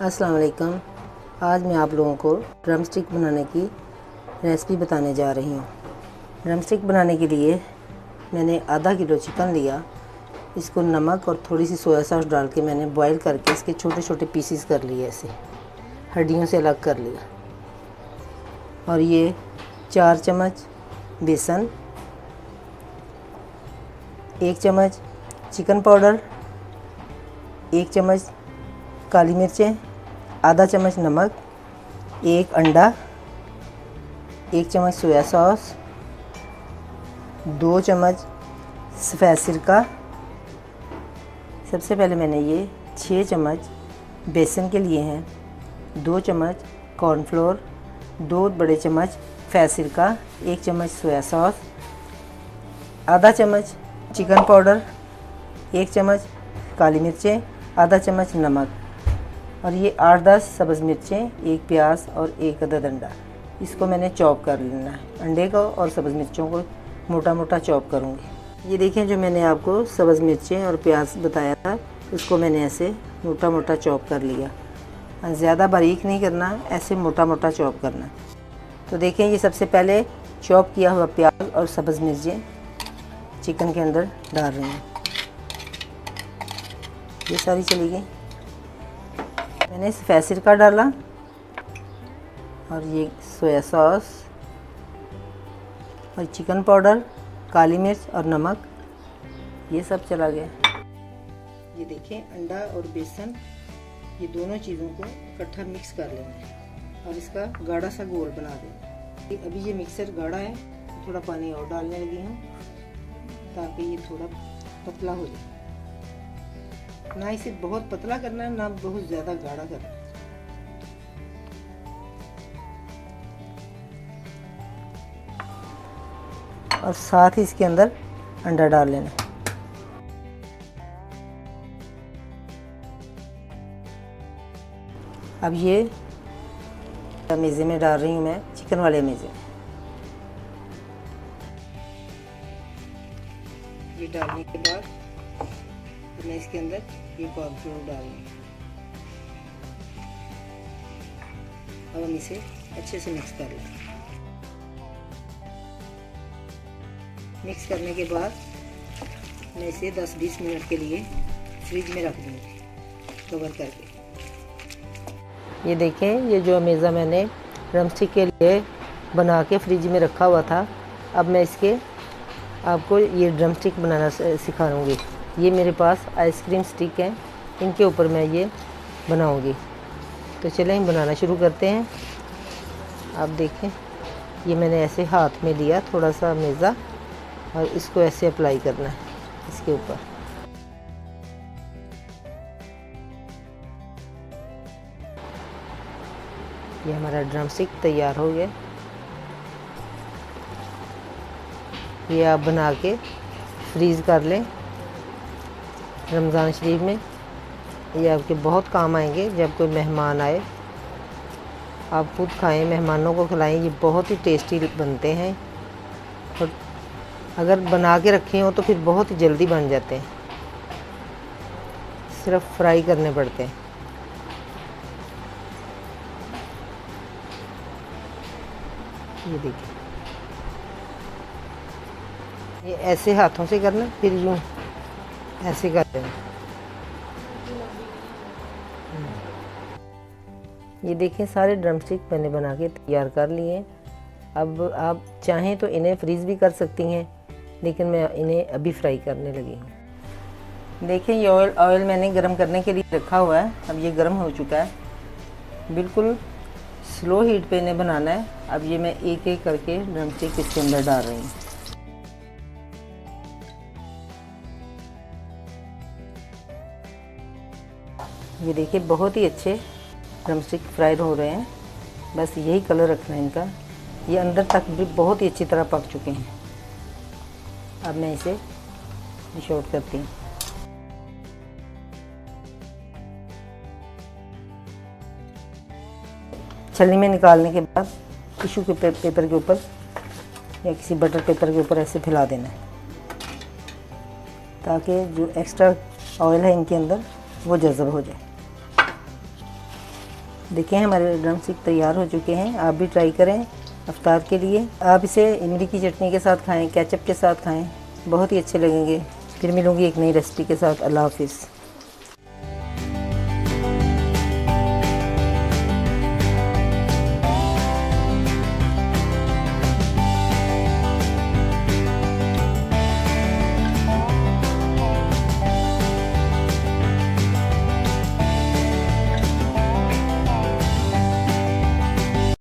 अस्सलाम वालेकुम। आज मैं आप लोगों को ड्रम स्टिक बनाने की रेसिपी बताने जा रही हूँ। ड्रम स्टिक बनाने के लिए मैंने आधा किलो चिकन लिया। इसको नमक और थोड़ी सी सोया सॉस डाल के मैंने बॉईल करके इसके छोटे छोटे पीसीस कर लिए, ऐसे हड्डियों से अलग कर लिया। और ये 4 चम्मच बेसन, 1 चम्मच चिकन पाउडर, 1 चम्मच काली मिर्चें, आधा चम्मच नमक, 1 अंडा, 1 चम्मच सोया सॉस, 2 चम्मच सफ़ेद सिरका। सबसे पहले मैंने ये 6 चम्मच बेसन के लिए हैं, 2 चम्मच कॉर्नफ्लोर, 2 बड़े चम्मच सफ़ेद सिरका, 1 चम्मच सोया सॉस, आधा चम्मच चिकन पाउडर, 1 चम्मच काली मिर्चें, आधा चम्मच नमक, और ये 8-10 सब्ज़ मिर्चें, 1 प्याज और 1 अदद अंडा। इसको मैंने चॉप कर लेना है। अंडे को और सब्ज़ मिर्चों को मोटा मोटा चॉप करूँगी। ये देखें, जो मैंने आपको सब्ज़ मिर्चें और प्याज बताया था, उसको मैंने ऐसे मोटा मोटा चॉप कर लिया। ज़्यादा बारीक नहीं करना, ऐसे मोटा मोटा चॉप करना। तो देखें, ये सबसे पहले चॉप किया हुआ प्याज और सब्ज़ मिर्चें चिकन के अंदर डाल रही हूँ। ये सारी चली गई। मैंने सफ़ेद सिरका डाला और ये सोया सॉस और चिकन पाउडर, काली मिर्च और नमक, ये सब चला गया। ये देखें, अंडा और बेसन, ये दोनों चीज़ों को इकट्ठा मिक्स कर लेना है और इसका गाढ़ा सा घोल बना देना। अभी ये मिक्सर गाढ़ा है, थोड़ा पानी और डालने लगी हूँ ताकि ये थोड़ा पतला हो जाए। ना इसे बहुत पतला करना है, ना बहुत ज़्यादा गाढ़ा करना है। और साथ ही इसके अंदर अंडा डाल लेना। अब ये मेज़े में डाल रही हूँ मैं, चिकन वाले मेज़े। ये डालने के बाद मैं इसके अंदर ये कॉर्नफ्लोर डाल दूँ। अब हम इसे अच्छे से मिक्स कर लें। मिक्स करने के बाद मैं इसे 10-20 मिनट के लिए फ्रिज में रख दूँगी कवर करके। ये देखें, ये जो मेज़ा मैंने ड्रम स्टिक के लिए बना के फ्रिज में रखा हुआ था, अब मैं इसके आपको ये ड्रम स्टिक बनाना सिखाऊंगी। ये मेरे पास आइसक्रीम स्टिक हैं, इनके ऊपर मैं ये बनाऊंगी। तो चलें हम बनाना शुरू करते हैं। आप देखें, ये मैंने ऐसे हाथ में लिया थोड़ा सा मेज़ा और इसको ऐसे अप्लाई करना है इसके ऊपर। ये हमारा ड्रम स्टिक तैयार हो गया। ये आप बना के फ्रीज़ कर लें रमज़ान शरीफ में। ये आपके बहुत काम आएंगे जब कोई मेहमान आए। आप खुद खाएं, मेहमानों को खिलाएं। ये बहुत ही टेस्टी बनते हैं और अगर बना के रखे हो तो फिर बहुत ही जल्दी बन जाते हैं, सिर्फ फ्राई करने पड़ते हैं। ये देखिए, ये ऐसे हाथों से करना, फिर यूँ ऐसे करते हैं। ये देखें, सारे ड्रम स्टिक मैंने बना के तैयार कर लिए। अब आप चाहें तो इन्हें फ्रीज़ भी कर सकती हैं, लेकिन मैं इन्हें अभी फ्राई करने लगी हूँ। देखें, ये ऑयल मैंने गरम करने के लिए रखा हुआ है। अब ये गरम हो चुका है। बिल्कुल स्लो हीट पे इन्हें बनाना है। अब ये मैं एक एक करके ड्रम स्टिक इसके अंदर डाल रही हूँ। ये देखिए, बहुत ही अच्छे ड्रम स्टिक फ्राई हो रहे हैं। बस यही कलर रखना है इनका। ये अंदर तक भी बहुत ही अच्छी तरह पक चुके हैं। अब मैं इसे डिश आउट करती हूँ। छलनी में निकालने के बाद टिश्यू के पेपर के ऊपर या किसी बटर पेपर के ऊपर ऐसे फैला देना है, ताकि जो एक्स्ट्रा ऑयल है इनके अंदर वो जज़ब हो जाए। देखें हमारे ड्रम स्टिक तैयार हो चुके हैं। आप भी ट्राई करें इफ्तार के लिए। आप इसे इमली की चटनी के साथ खाएं, केचप के साथ खाएं, बहुत ही अच्छे लगेंगे। फिर मिलूंगी एक नई रेसिपी के साथ। अल्लाह हाफिज़।